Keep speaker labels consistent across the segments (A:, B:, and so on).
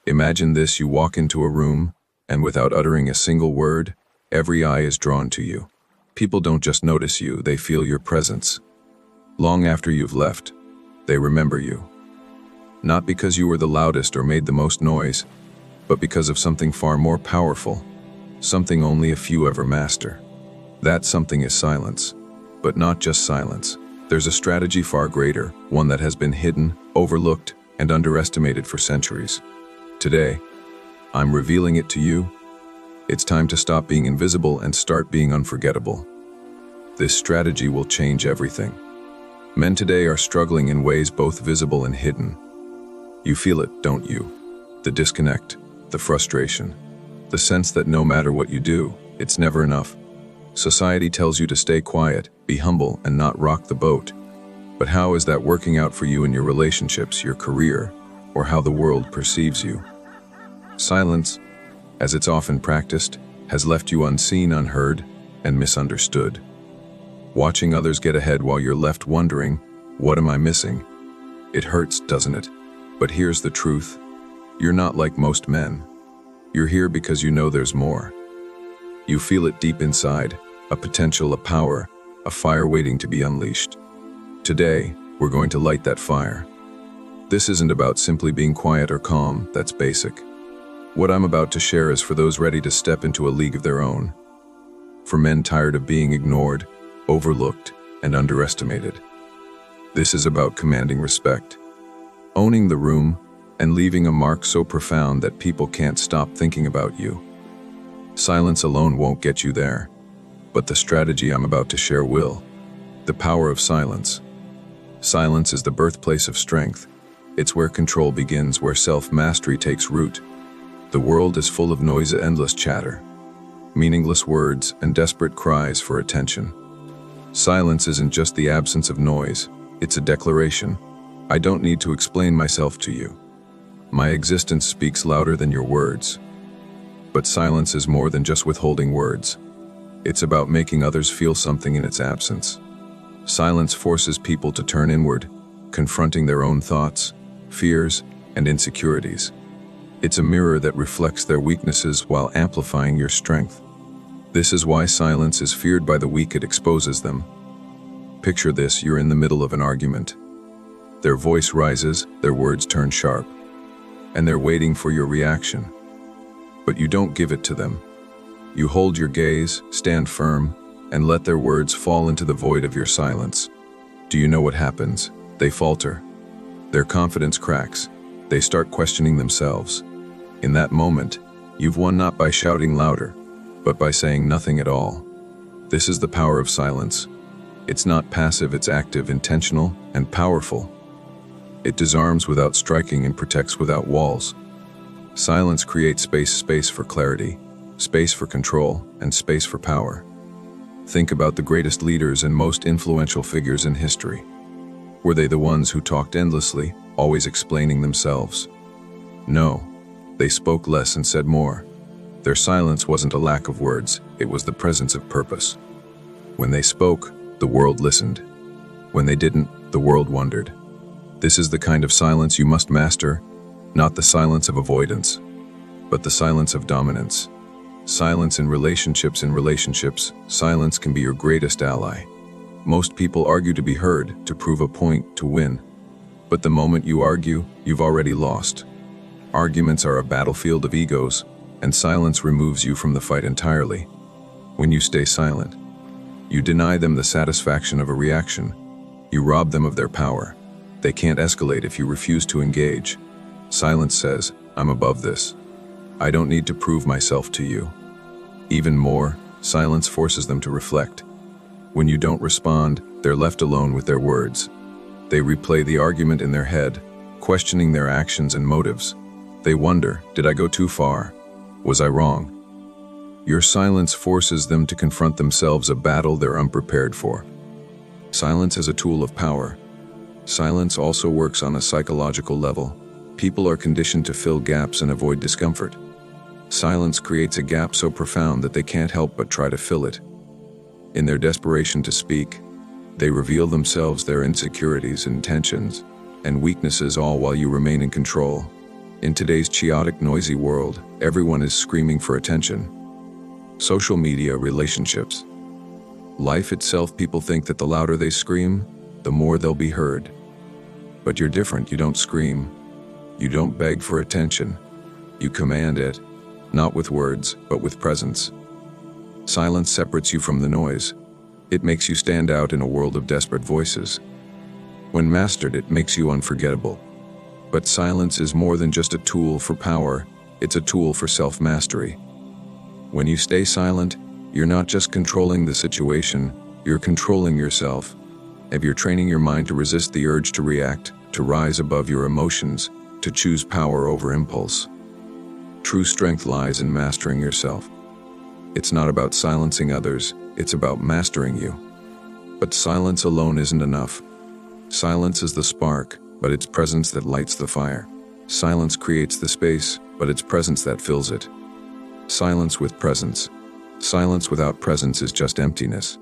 A: Imagine this: you walk into a room, and without uttering a single word, every eye is drawn to you. People don't just notice you, they feel your presence. Long after you've left, they remember you. Not because you were the loudest or made the most noise, but because of something far more powerful, something only a few ever master. That something is silence, but not just silence. There's a strategy far greater, one that has been hidden, overlooked, and underestimated for centuries. Today, I'm revealing it to you. It's time to stop being invisible and start being unforgettable. This strategy will change everything. Men today are struggling in ways both visible and hidden. You feel it, don't you? The disconnect, the frustration, the sense that no matter what you do, it's never enough. Society tells you to stay quiet, be humble, and not rock the boat. But how is that working out for you in your relationships, your career, or how the world perceives you? Silence, as it's often practiced, has left you unseen, unheard, and misunderstood. Watching others get ahead while you're left wondering, what am I missing? It hurts, doesn't it? But here's the truth. You're not like most men. You're here because you know there's more. You feel it deep inside, a potential, a power, a fire waiting to be unleashed. Today, we're going to light that fire. This isn't about simply being quiet or calm, that's basic. What I'm about to share is for those ready to step into a league of their own. For men tired of being ignored, overlooked, and underestimated. This is about commanding respect, owning the room, and leaving a mark so profound that people can't stop thinking about you. Silence alone won't get you there, but the strategy I'm about to share will. The power of silence. Silence is the birthplace of strength. It's where control begins, where self-mastery takes root. The world is full of noise, endless chatter, meaningless words, and desperate cries for attention. Silence isn't just the absence of noise, it's a declaration. I don't need to explain myself to you. My existence speaks louder than your words. But silence is more than just withholding words. It's about making others feel something in its absence. Silence forces people to turn inward, confronting their own thoughts, fears, and insecurities. It's a mirror that reflects their weaknesses while amplifying your strength. This is why silence is feared by the weak. It exposes them. Picture this: you're in the middle of an argument. Their voice rises, their words turn sharp, and they're waiting for your reaction. But you don't give it to them. You hold your gaze, stand firm, and let their words fall into the void of your silence. Do you know what happens? They falter. Their confidence cracks. They start questioning themselves. In that moment, you've won not by shouting louder, but by saying nothing at all. This is the power of silence. It's not passive, it's active, intentional, and powerful. It disarms without striking and protects without walls. Silence creates space for clarity, space for control, and space for power. Think about the greatest leaders and most influential figures in history. Were they the ones who talked endlessly, always explaining themselves? No, they spoke less and said more. Their silence wasn't a lack of words, it was the presence of purpose. When they spoke, the world listened. When they didn't, the world wondered. This is the kind of silence you must master, not the silence of avoidance, but the silence of dominance. Silence in relationships. Silence can be your greatest ally. Most people argue to be heard, to prove a point, to win. But the moment you argue, you've already lost. Arguments are a battlefield of egos, and silence removes you from the fight entirely. When you stay silent, you deny them the satisfaction of a reaction. You rob them of their power. They can't escalate if you refuse to engage. Silence says, I'm above this. I don't need to prove myself to you. Even more, silence forces them to reflect. When you don't respond, they're left alone with their words. They replay the argument in their head, questioning their actions and motives. They wonder, did I go too far? Was I wrong? Your silence forces them to confront themselves, a battle they're unprepared for. Silence is a tool of power. Silence also works on a psychological level. People are conditioned to fill gaps and avoid discomfort. Silence creates a gap so profound that they can't help but try to fill it. In their desperation to speak, they reveal themselves, their insecurities, intentions, and weaknesses, all while you remain in control. In today's chaotic, noisy world, everyone is screaming for attention. Social media, relationships, life itself, people think that the louder they scream, the more they'll be heard. But you're different. You don't scream. You don't beg for attention. You command it, not with words, but with presence. Silence separates you from the noise. It makes you stand out in a world of desperate voices. When mastered, it makes you unforgettable. But silence is more than just a tool for power. It's a tool for self-mastery. When you stay silent, you're not just controlling the situation, you're controlling yourself. And you're training your mind to resist the urge to react, to rise above your emotions, to choose power over impulse. True strength lies in mastering yourself. It's not about silencing others, it's about mastering you. But silence alone isn't enough. Silence is the spark, but it's presence that lights the fire. Silence creates the space, but it's presence that fills it. Silence with presence. Silence without presence is just emptiness.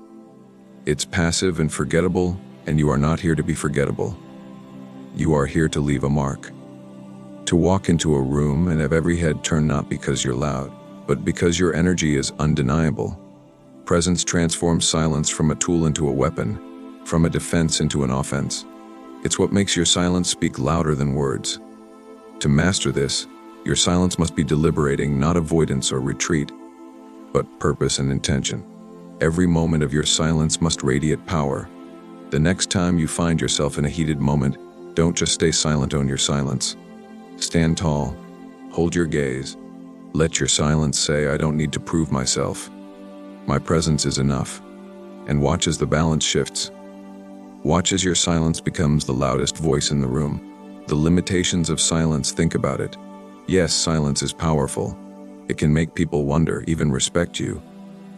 A: It's passive and forgettable, and you are not here to be forgettable. You are here to leave a mark. To walk into a room and have every head turn, not because you're loud, but because your energy is undeniable. Presence transforms silence from a tool into a weapon, from a defense into an offense. It's what makes your silence speak louder than words. To master this, your silence must be deliberating, not avoidance or retreat, but purpose and intention. Every moment of your silence must radiate power. The next time you find yourself in a heated moment, don't just stay silent, own your silence. Stand tall, hold your gaze. Let your silence say, I don't need to prove myself. My presence is enough. And watch as the balance shifts. Watch as your silence becomes the loudest voice in the room. The limitations of silence, think about it. Yes, silence is powerful. It can make people wonder, even respect you.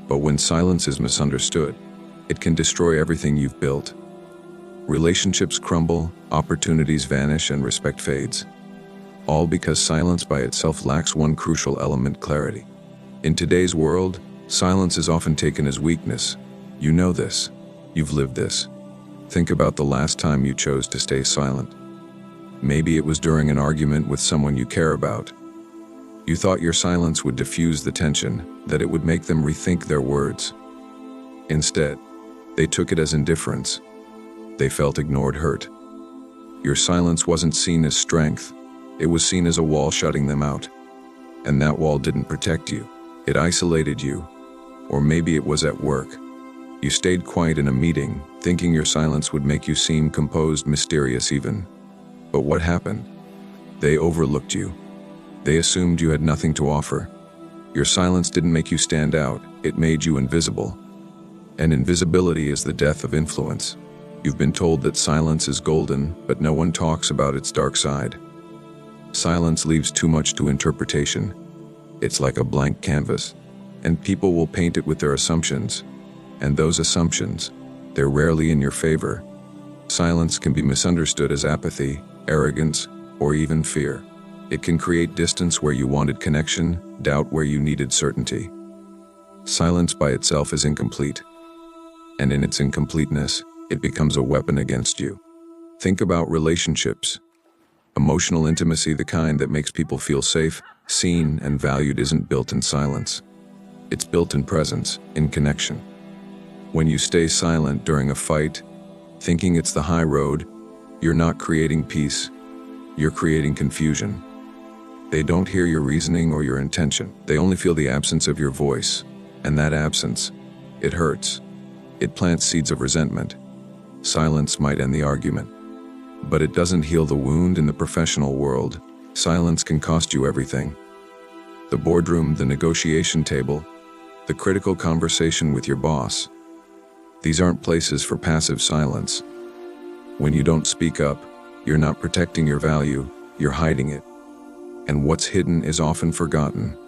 A: But when silence is misunderstood, it can destroy everything you've built. Relationships crumble, opportunities vanish, and respect fades. All because silence by itself lacks one crucial element: clarity. In today's world, silence is often taken as weakness. You know this. You've lived this. Think about the last time you chose to stay silent. Maybe it was during an argument with someone you care about. You thought your silence would diffuse the tension, that it would make them rethink their words. Instead, they took it as indifference. They felt ignored, hurt. Your silence wasn't seen as strength. It was seen as a wall shutting them out. And that wall didn't protect you. It isolated you. Or maybe it was at work. You stayed quiet in a meeting, thinking your silence would make you seem composed, mysterious even. But what happened? They overlooked you. They assumed you had nothing to offer. Your silence didn't make you stand out, it made you invisible. And invisibility is the death of influence. You've been told that silence is golden, but no one talks about its dark side. Silence leaves too much to interpretation. It's like a blank canvas, and people will paint it with their assumptions. And those assumptions, they're rarely in your favor. Silence can be misunderstood as apathy, arrogance, or even fear. It can create distance where you wanted connection, doubt where you needed certainty. Silence by itself is incomplete. And in its incompleteness, it becomes a weapon against you. Think about relationships. Emotional intimacy, the kind that makes people feel safe, seen, and valued, isn't built in silence. It's built in presence, in connection. When you stay silent during a fight, thinking it's the high road, you're not creating peace, you're creating confusion. They don't hear your reasoning or your intention. They only feel the absence of your voice. And that absence, it hurts. It plants seeds of resentment. Silence might end the argument, but it doesn't heal the wound. In the professional world, silence can cost you everything. The boardroom, the negotiation table, the critical conversation with your boss. These aren't places for passive silence. When you don't speak up, you're not protecting your value, you're hiding it. And what's hidden is often forgotten.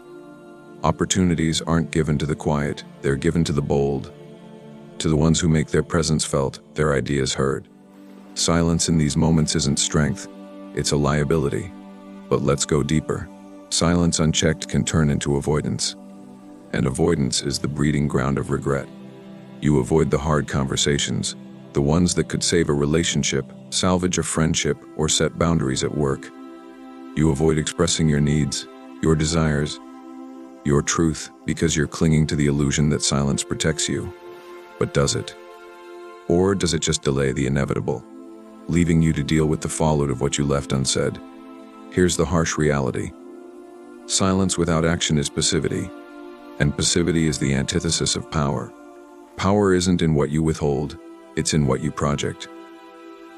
A: Opportunities aren't given to the quiet, they're given to the bold, to the ones who make their presence felt, their ideas heard. Silence in these moments isn't strength, it's a liability. But let's go deeper. Silence unchecked can turn into avoidance. And avoidance is the breeding ground of regret. You avoid the hard conversations, the ones that could save a relationship, salvage a friendship, or set boundaries at work. You avoid expressing your needs, your desires, your truth, because you're clinging to the illusion that silence protects you. But does it? Or does it just delay the inevitable, leaving you to deal with the fallout of what you left unsaid? Here's the harsh reality. Silence without action is passivity, and passivity is the antithesis of power. Power isn't in what you withhold, it's in what you project.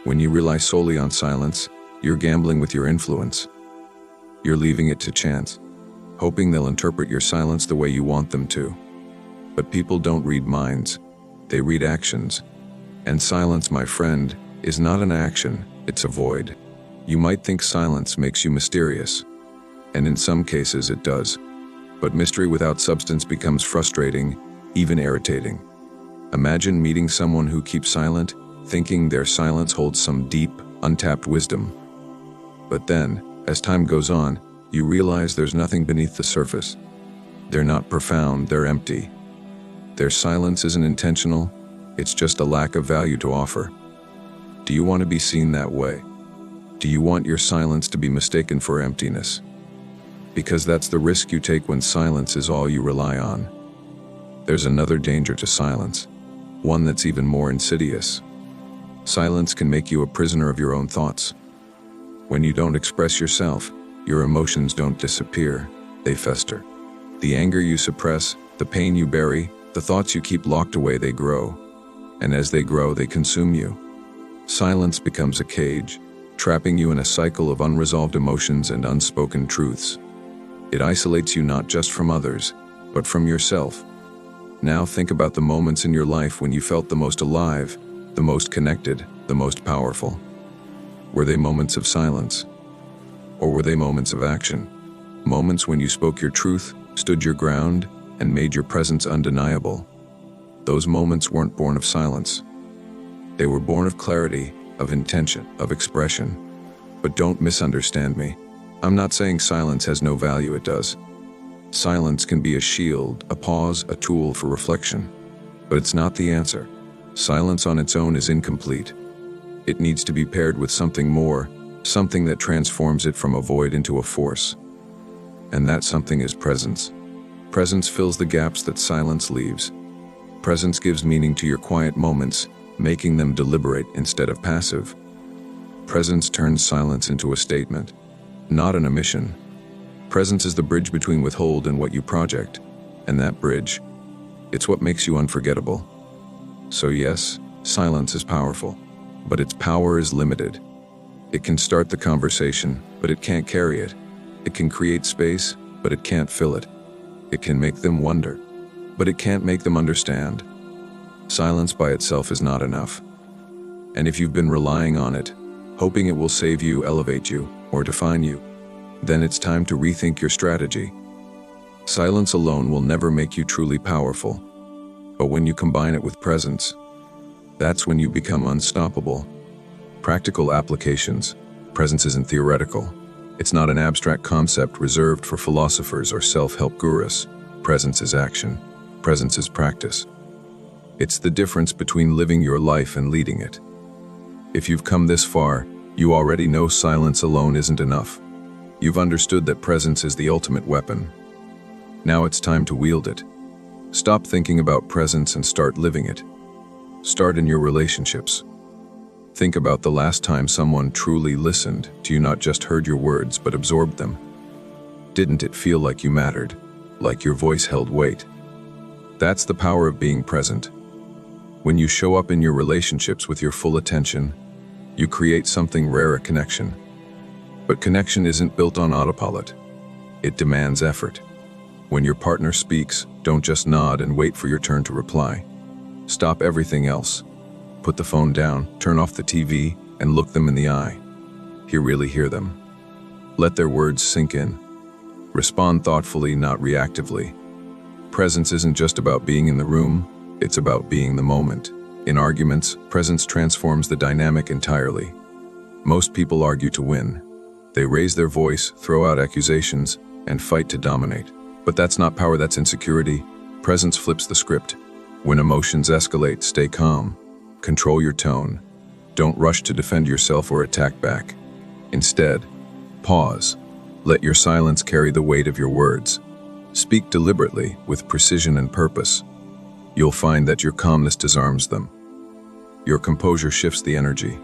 A: When you rely solely on silence, you're gambling with your influence. You're leaving it to chance, hoping they'll interpret your silence the way you want them to. But people don't read minds, they read actions. And silence, my friend, is not an action, it's a void. You might think silence makes you mysterious, and in some cases it does. But mystery without substance becomes frustrating, even irritating. Imagine meeting someone who keeps silent, thinking their silence holds some deep, untapped wisdom. But then, as time goes on, you realize there's nothing beneath the surface. They're not profound, they're empty. Their silence isn't intentional, it's just a lack of value to offer. Do you want to be seen that way? Do you want your silence to be mistaken for emptiness? Because that's the risk you take when silence is all you rely on. There's another danger to silence, one that's even more insidious. Silence can make you a prisoner of your own thoughts. When you don't express yourself, your emotions don't disappear, they fester. The anger you suppress, the pain you bury, the thoughts you keep locked away, they grow. And as they grow, they consume you. Silence becomes a cage, trapping you in a cycle of unresolved emotions and unspoken truths. It isolates you not just from others, but from yourself. Now think about the moments in your life when you felt the most alive, the most connected, the most powerful. Were they moments of silence? Or were they moments of action? Moments when you spoke your truth, stood your ground, and made your presence undeniable. Those moments weren't born of silence. They were born of clarity, of intention, of expression. But don't misunderstand me. I'm not saying silence has no value, it does. Silence can be a shield, a pause, a tool for reflection. But it's not the answer. Silence on its own is incomplete. It needs to be paired with something more, something that transforms it from a void into a force. And that something is presence. Presence fills the gaps that silence leaves. Presence gives meaning to your quiet moments, making them deliberate instead of passive. Presence turns silence into a statement, not an omission. Presence is the bridge between withhold and what you project, and that bridge, it's what makes you unforgettable. So yes, silence is powerful, but its power is limited. It can start the conversation, but it can't carry it. It can create space, but it can't fill it. It can make them wonder, but it can't make them understand. Silence by itself is not enough. And if you've been relying on it, hoping it will save you, elevate you, or define you, then it's time to rethink your strategy. Silence alone will never make you truly powerful. But when you combine it with presence, that's when you become unstoppable. Practical applications. Presence isn't theoretical. It's not an abstract concept reserved for philosophers or self-help gurus. Presence is action. Presence is practice. It's the difference between living your life and leading it. If you've come this far, you already know silence alone isn't enough. You've understood that presence is the ultimate weapon. Now it's time to wield it. Stop thinking about presence and start living it. Start in your relationships. Think about the last time someone truly listened to you, not just heard your words, but absorbed them. Didn't it feel like you mattered, like your voice held weight? That's the power of being present. When you show up in your relationships with your full attention, you create something rare, a connection. But connection isn't built on autopilot. It demands effort. When your partner speaks, don't just nod and wait for your turn to reply. Stop everything else. Put the phone down, turn off the TV, and look them in the eye. Really hear them. Let their words sink in. Respond thoughtfully, not reactively. Presence isn't just about being in the room, it's about being the moment. In arguments, presence transforms the dynamic entirely. Most people argue to win. They raise their voice, throw out accusations, and fight to dominate. But that's not power, that's insecurity. Presence flips the script. When emotions escalate, stay calm. Control your tone. Don't rush to defend yourself or attack back. Instead, pause. Let your silence carry the weight of your words. Speak deliberately, with precision and purpose. You'll find that your calmness disarms them. Your composure shifts the energy.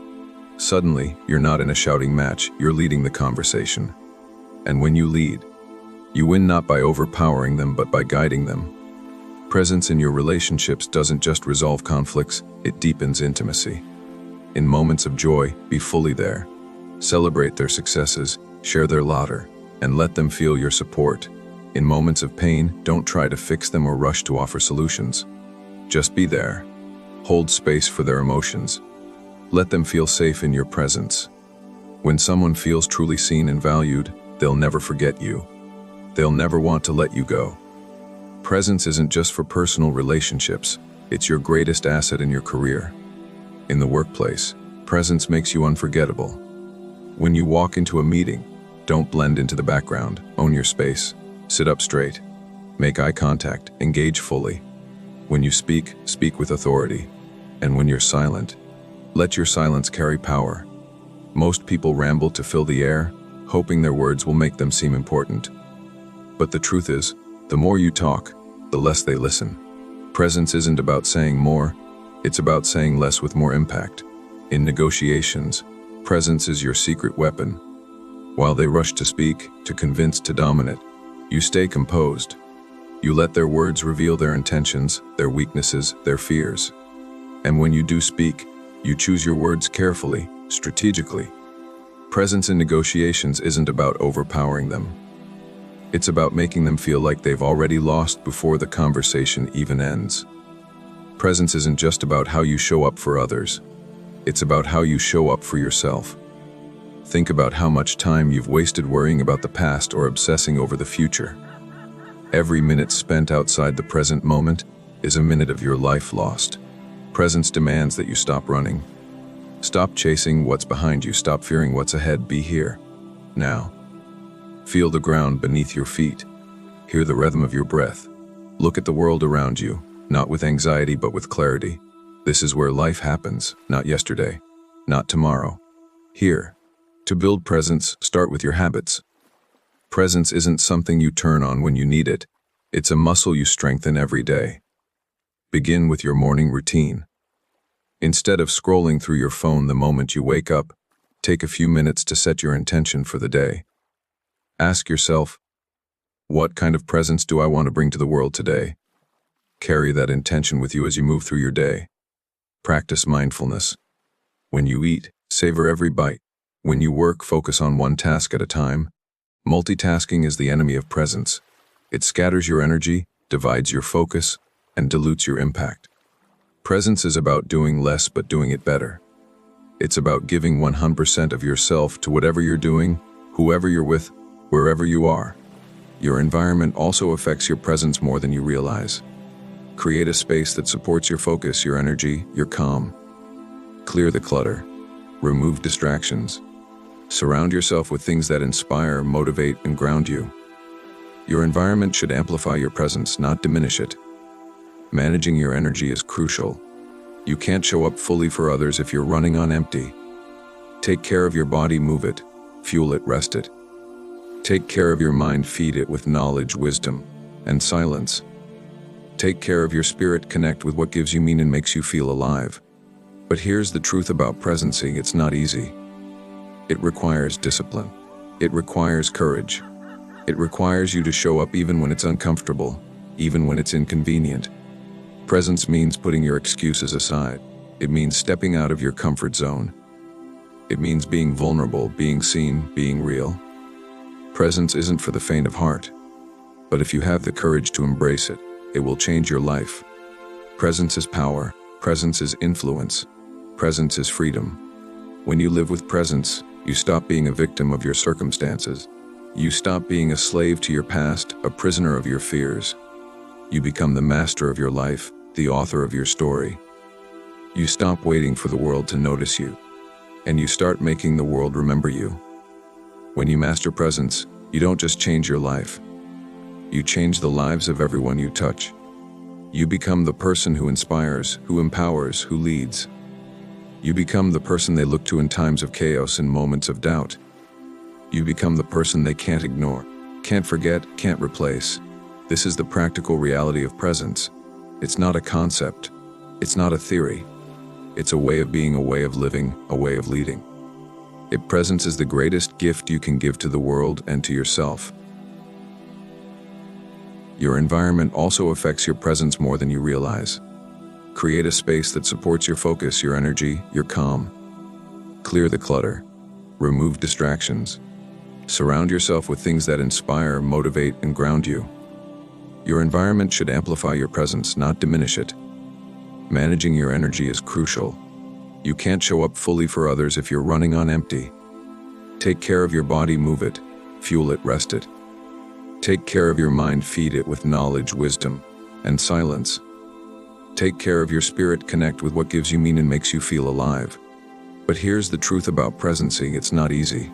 A: Suddenly, you're not in a shouting match, you're leading the conversation. And when you lead, you win not by overpowering them but by guiding them. Presence in your relationships doesn't just resolve conflicts, it deepens intimacy. In moments of joy, be fully there. Celebrate their successes, share their laughter, and let them feel your support. In moments of pain, don't try to fix them or rush to offer solutions. Just be there. Hold space for their emotions. Let them feel safe in your presence. When someone feels truly seen and valued, they'll never forget you. They'll never want to let you go. Presence isn't just for personal relationships, it's your greatest asset in your career. In the workplace, presence makes you unforgettable. When you walk into a meeting, don't blend into the background, own your space, sit up straight, make eye contact, engage fully. When you speak, speak with authority. And when you're silent, let your silence carry power. Most people ramble to fill the air, hoping their words will make them seem important. But the truth is, the more you talk, the less they listen. Presence isn't about saying more, it's about saying less with more impact. In negotiations, presence is your secret weapon. While they rush to speak, to convince, to dominate, you stay composed. You let their words reveal their intentions, their weaknesses, their fears. And when you do speak, you choose your words carefully, strategically. Presence in negotiations isn't about overpowering them. It's about making them feel like they've already lost before the conversation even ends. Presence isn't just about how you show up for others. It's about how you show up for yourself. Think about how much time you've wasted worrying about the past or obsessing over the future. Every minute spent outside the present moment is a minute of your life lost. Presence demands that you stop running. Stop chasing what's behind you, stop fearing what's ahead, be here, now. Feel the ground beneath your feet. Hear the rhythm of your breath. Look at the world around you, not with anxiety but with clarity. This is where life happens, not yesterday, not tomorrow. Here. To build presence, start with your habits. Presence isn't something you turn on when you need it. It's a muscle you strengthen every day. Begin with your morning routine. Instead of scrolling through your phone the moment you wake up, take a few minutes to set your intention for the day. Ask yourself, what kind of presence do I want to bring to the world today? Carry that intention with you as you move through your day. Practice mindfulness. When you eat, savor every bite. When you work, focus on one task at a time. Multitasking is the enemy of presence. It scatters your energy, divides your focus, and dilutes your impact. Presence is about doing less but doing it better. It's about giving 100% of yourself to whatever you're doing, whoever you're with, wherever you are. Your environment also affects your presence more than you realize. Create a space that supports your focus, your energy, your calm. Clear the clutter. Remove distractions. Surround yourself with things that inspire, motivate, and ground you. Your environment should amplify your presence, not diminish it. Managing your energy is crucial. You can't show up fully for others if you're running on empty. Take care of your body, move it, fuel it, rest it. Take care of your mind, feed it with knowledge, wisdom, and silence. Take care of your spirit, connect with what gives you meaning and makes you feel alive. But here's the truth about presencing, it's not easy. It requires discipline. It requires courage. It requires you to show up even when it's uncomfortable, even when it's inconvenient. Presence means putting your excuses aside. It means stepping out of your comfort zone. It means being vulnerable, being seen, being real. Presence isn't for the faint of heart, but if you have the courage to embrace it, it will change your life. Presence is power. Presence is influence. Presence is freedom. When you live with presence, you stop being a victim of your circumstances. You stop being a slave to your past, a prisoner of your fears. You become the master of your life, the author of your story. You stop waiting for the world to notice you, and you start making the world remember you. When you master presence, you don't just change your life. You change the lives of everyone you touch. You become the person who inspires, who empowers, who leads. You become the person they look to in times of chaos and moments of doubt. You become the person they can't ignore, can't forget, can't replace. This is the practical reality of presence. It's not a concept. It's not a theory. It's a way of being, a way of living, a way of leading. Presence is the greatest gift you can give to the world and to yourself. Your environment also affects your presence more than you realize. Create a space that supports your focus, your energy, your calm. Clear the clutter. Remove distractions. Surround yourself with things that inspire, motivate, and ground you. Your environment should amplify your presence, not diminish it. Managing your energy is crucial. You can't show up fully for others if you're running on empty. Take care of your body, move it, fuel it, rest it. Take care of your mind, feed it with knowledge, wisdom, and silence. Take care of your spirit, connect with what gives you meaning and makes you feel alive. But here's the truth about presencing: it's not easy.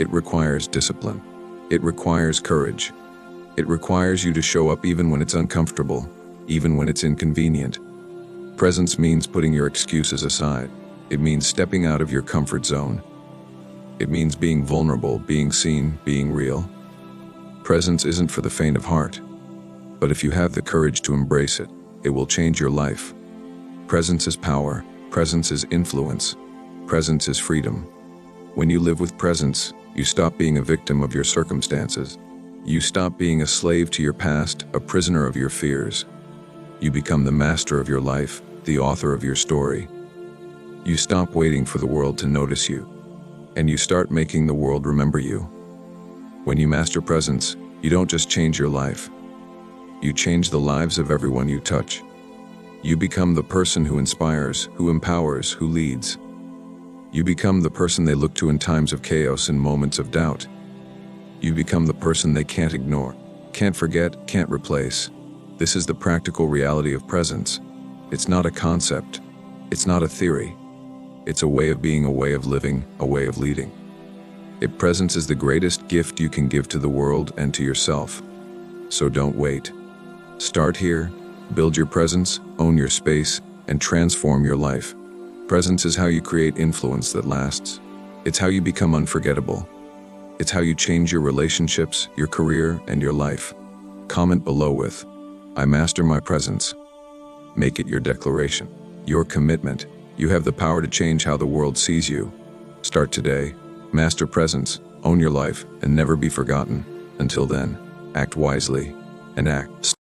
A: It requires discipline. It requires courage. It requires you to show up even when it's uncomfortable, even when it's inconvenient. Presence means putting your excuses aside. It means stepping out of your comfort zone. It means being vulnerable, being seen, being real. Presence isn't for the faint of heart. But if you have the courage to embrace it, it will change your life. Presence is power. Presence is influence. Presence is freedom. When you live with presence, you stop being a victim of your circumstances. You stop being a slave to your past, a prisoner of your fears. You become the master of your life, the author of your story. You stop waiting for the world to notice you, and you start making the world remember you. When you master presence, you don't just change your life. You change the lives of everyone you touch. You become the person who inspires, who empowers, who leads. You become the person they look to in times of chaos and moments of doubt. You become the person they can't ignore, can't forget, can't replace. This is the practical reality of presence. It's not a concept. It's not a theory. It's a way of being, a way of living, a way of leading. Presence is the greatest gift you can give to the world and to yourself. So don't wait. Start here, build your presence, own your space, and transform your life. Presence is how you create influence that lasts. It's how you become unforgettable. It's how you change your relationships, your career, and your life. Comment below with, "I master my presence." Make it your declaration, your commitment. You have the power to change how the world sees you. Start today, master presence, own your life, and never be forgotten. Until then, act wisely and act.